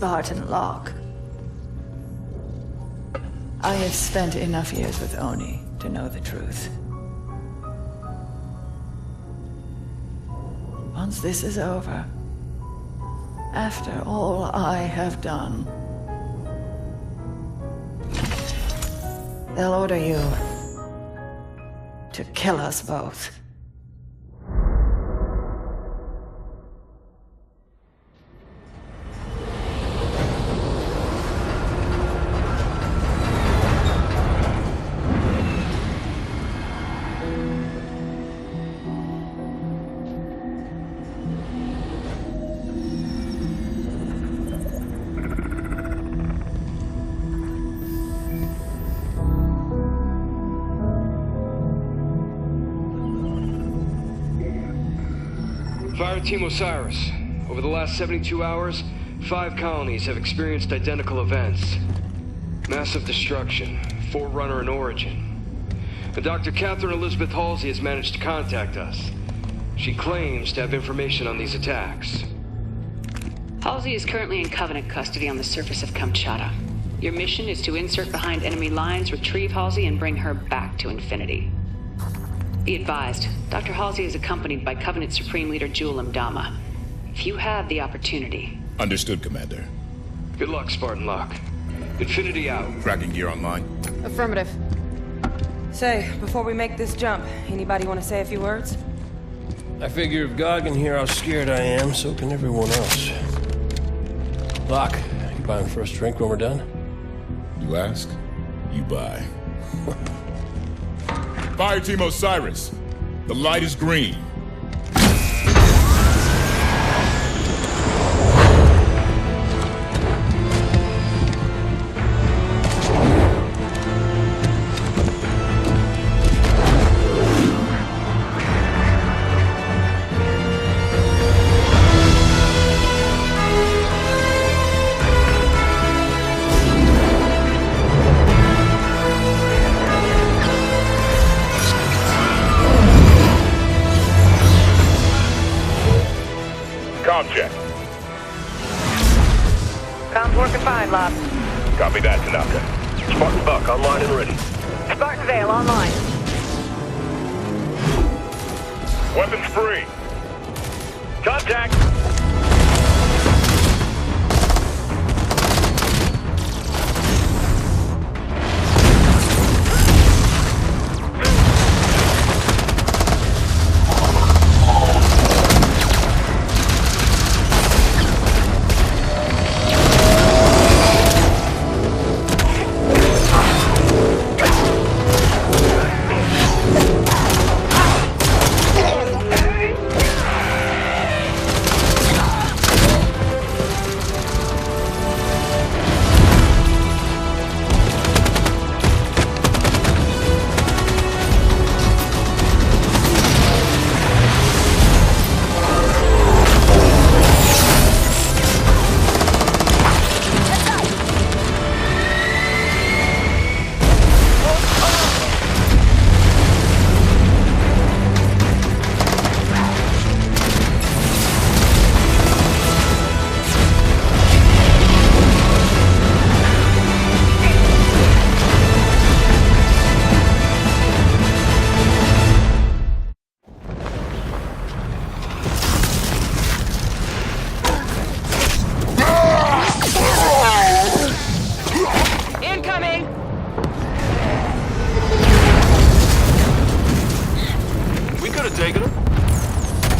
Spartan Locke. I have spent enough years with Oni to know the truth. Once this is over, after all I have done, they'll order you to kill us both. Fire Team Osiris. Over the last 72 hours, 5 colonies have experienced identical events. Massive destruction, Forerunner and Origin. And Dr. Catherine Elizabeth Halsey has managed to contact us. She claims to have information on these attacks. Halsey is currently in Covenant custody on the surface of Kamchatka. Your mission is to insert behind enemy lines, retrieve Halsey, and bring her back to Infinity. Be advised, Dr. Halsey is accompanied by Covenant Supreme Leader Jul 'Mdama. If you have the opportunity... Understood, Commander. Good luck, Spartan Locke. Infinity out. Tracking gear online. Affirmative. Say, before we make this jump, anybody want to say a few words? I figure if God can hear how scared I am, so can everyone else. Locke, you buying first drink when we're done? You ask, you buy. Fire Team Osiris, the light is green. Check. Comms working fine, Locke. Copy that, Tanaka. Spartan Buck, online and ready. Spartan Vale, online. Weapons free. Contact!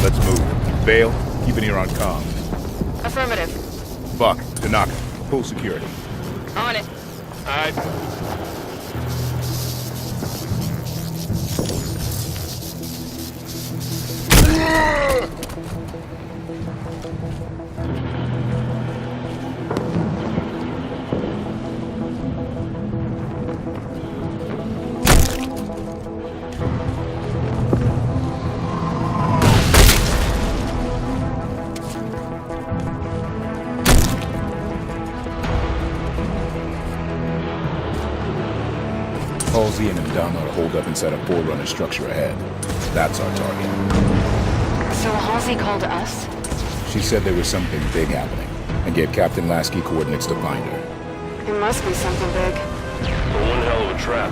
Let's move. Vale, keep an ear on comm. Affirmative. Buck, Tanaka, full security. On it. Alright. Halsey and Mdama are holed up inside a Forerunner structure ahead. That's our target. So Halsey called us? She said there was something big happening. and get Captain Lasky coordinates to find her. It must be something big. One hell of a trap.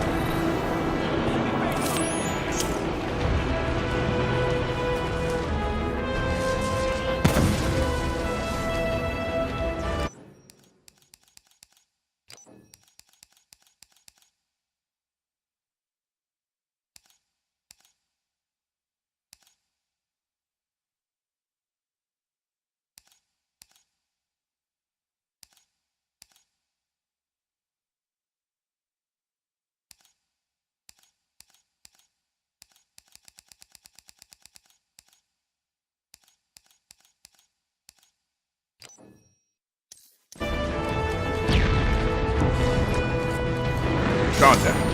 Contact.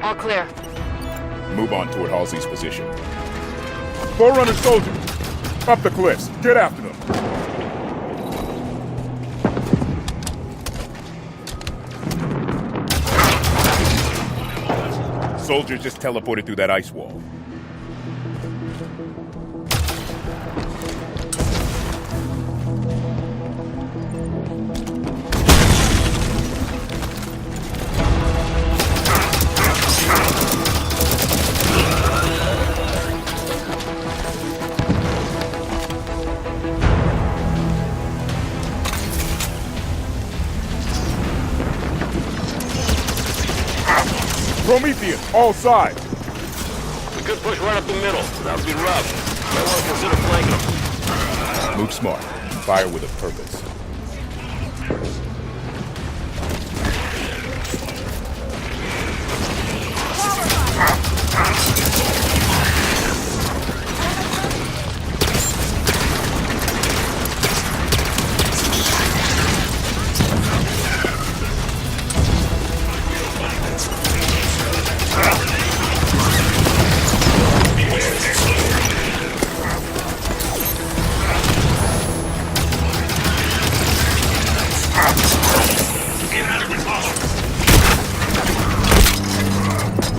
All clear. Move on toward Halsey's position. Forerunner soldiers! Up the cliffs! Get after them! Soldiers just teleported through that ice wall. Prometheus, all sides! We could push right up the middle. That would be rough. Might want to consider flanking them. Move smart. Fire with a purpose.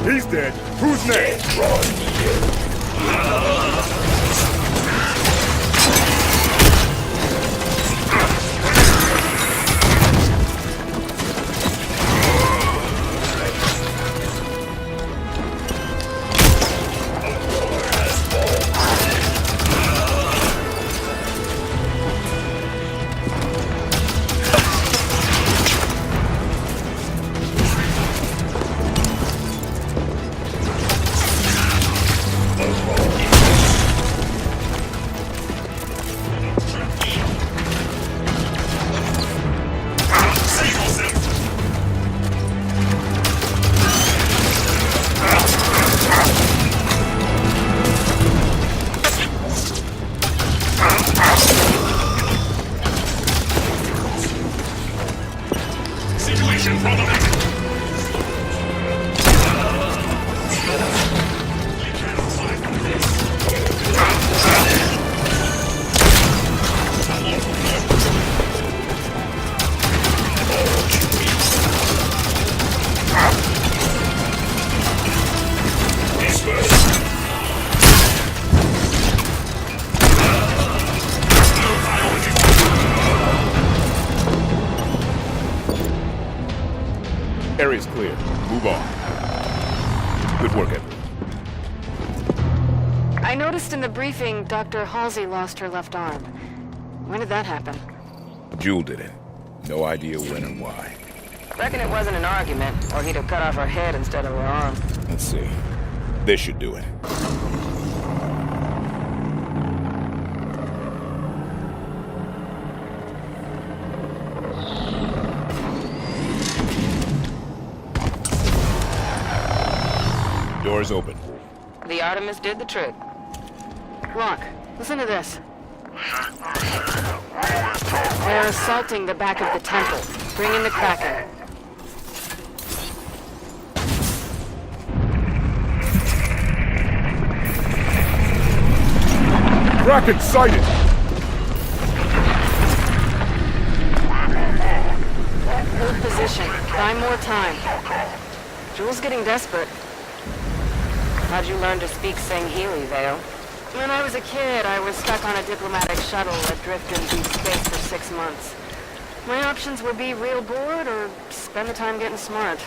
He's dead. Who's next? is clear. Move on. Good work, Edward. I noticed in the briefing Dr. Halsey lost her left arm. When did that happen? Jewel did it. No idea when or why. Reckon it wasn't an argument, or he'd have cut off her head instead of her arm. Let's see. This should do it. Doors open. The Artemis did the trick. Locke, listen to this. They're assaulting the back of the temple. Bring in the Kraken. Kraken sighted! Hold position. Buy more time. Jewel's getting desperate. How'd you learn to speak Sangheili, Vale? When I was a kid, I was stuck on a diplomatic shuttle adrift in deep space for 6 months. My options were be real bored or spend the time getting smart.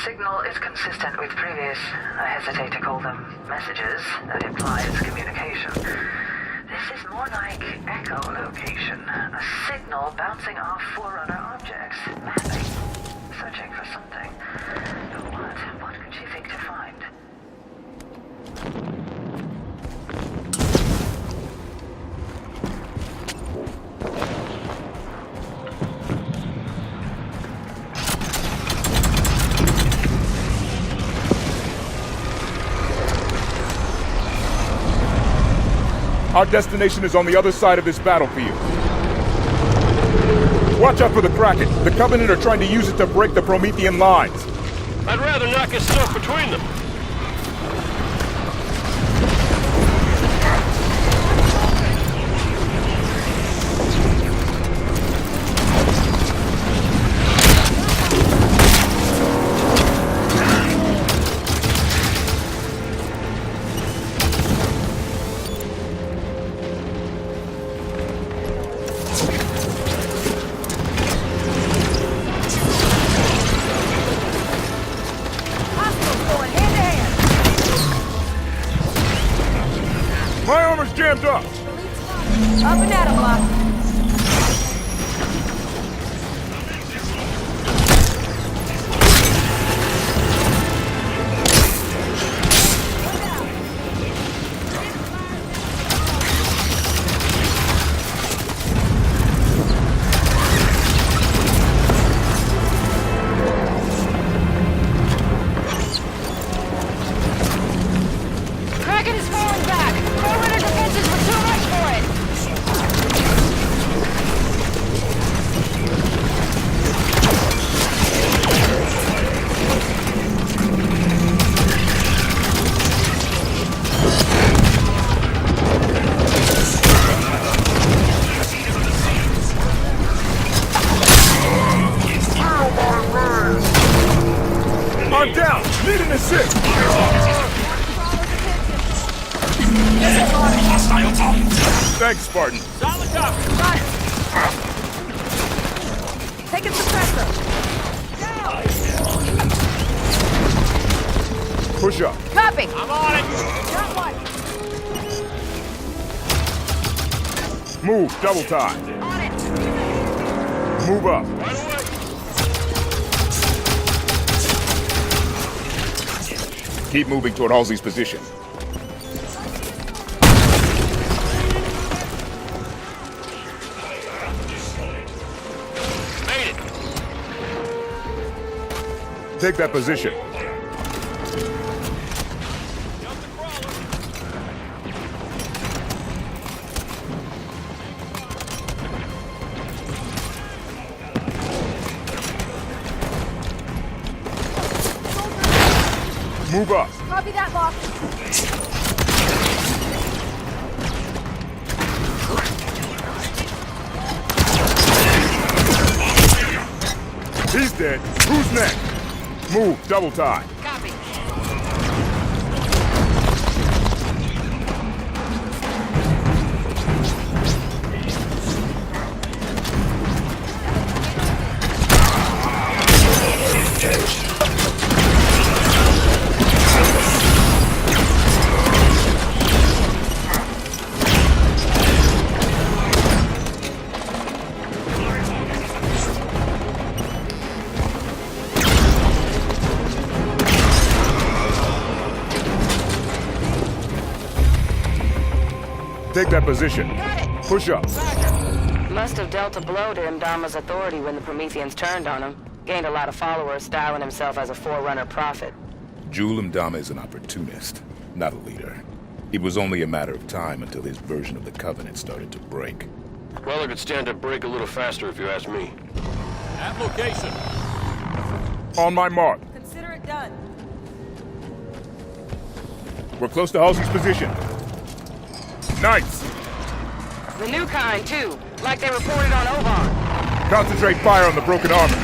Signal is consistent with previous, I hesitate to call them messages, that imply it's communication. This is more like echolocation, a signal bouncing off Forerunner objects, mapping, searching for something. But what? What could she think to find? Our destination is on the other side of this battlefield. Watch out for the Kraken. The Covenant are trying to use it to break the Promethean lines. I'd rather not get stuck between them. My armor's jammed up! Up and at him, Locke. Kraken is falling back! Forerunner defenses were too much for it! I'm down! Need an assist! Thanks, Spartan. Solid copy. Got it. Taking suppressor. Push up. Copy. I'm on it. Got one. Move, double time. On it. Move up. Right away. Keep moving toward Halsey's position. Made it. Take that position. Move up. Copy that, Locke. dead. Who's next? Move, double time. Copy. Take that position. Push up. Must have dealt a blow to Imdama's authority when the Prometheans turned on him. Gained a lot of followers, styling himself as a Forerunner prophet. Jul Imdama is an opportunist, not a leader. It was only a matter of time until his version of the Covenant started to break. Well, it could stand to break a little faster if you ask me. At location. On my mark. Consider it done. We're close to Halsey's position. Knights! The new kind, too. Like they reported on Oban. Concentrate fire on the broken armor.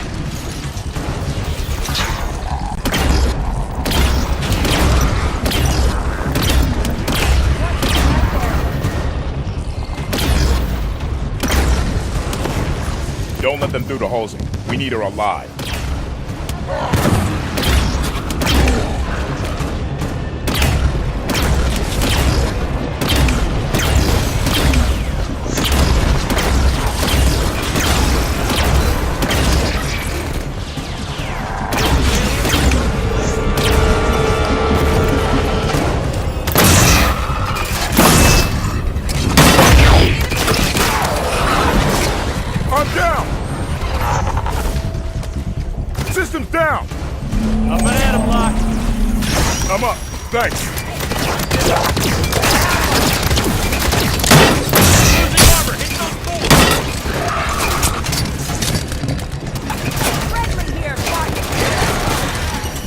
Don't let them through to Halsey. We need her alive. I'm down! System's down! Up ahead, a block. I'm up. Thanks. Losing armor. Hit those forward. Friendly here, Clark.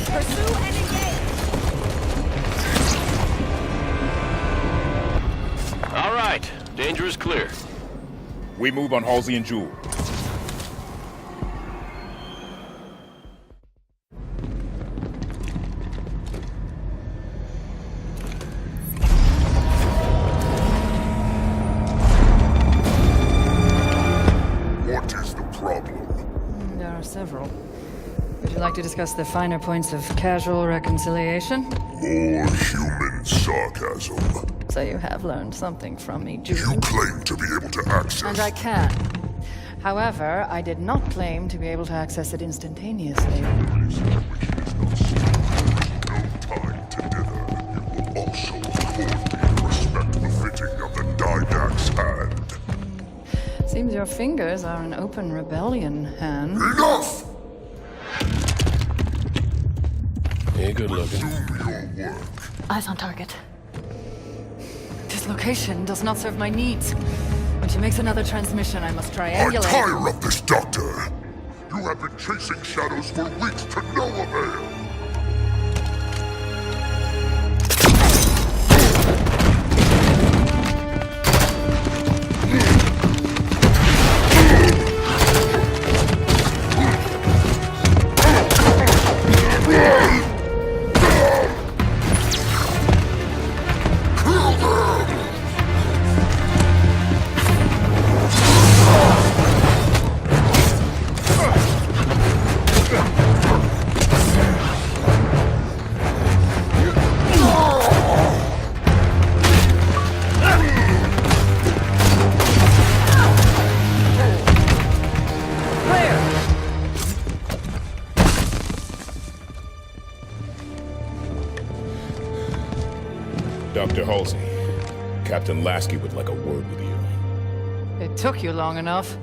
Pursue and engage. All right. Danger is clear. We move on Halsey and Jul. What is the problem? There are several. Would you like to discuss the finer points of casual reconciliation? More human sarcasm. So you have learned something from me, Jul. You claim to be able to access... And I can. However, I did not claim to be able to access it instantaneously. No time to dither. You will also accord me respect befitting of the Didact's hand. Seems your fingers are an open rebellion, Han. Enough! Yeah, good looking. Do your work. Eyes on target. This location does not serve my needs. When she makes another transmission, I must I triangulate. tire of this, Doctor! You have been chasing shadows for weeks to no avail! Dr. Halsey, Captain Lasky would like a word with you. It took you long enough.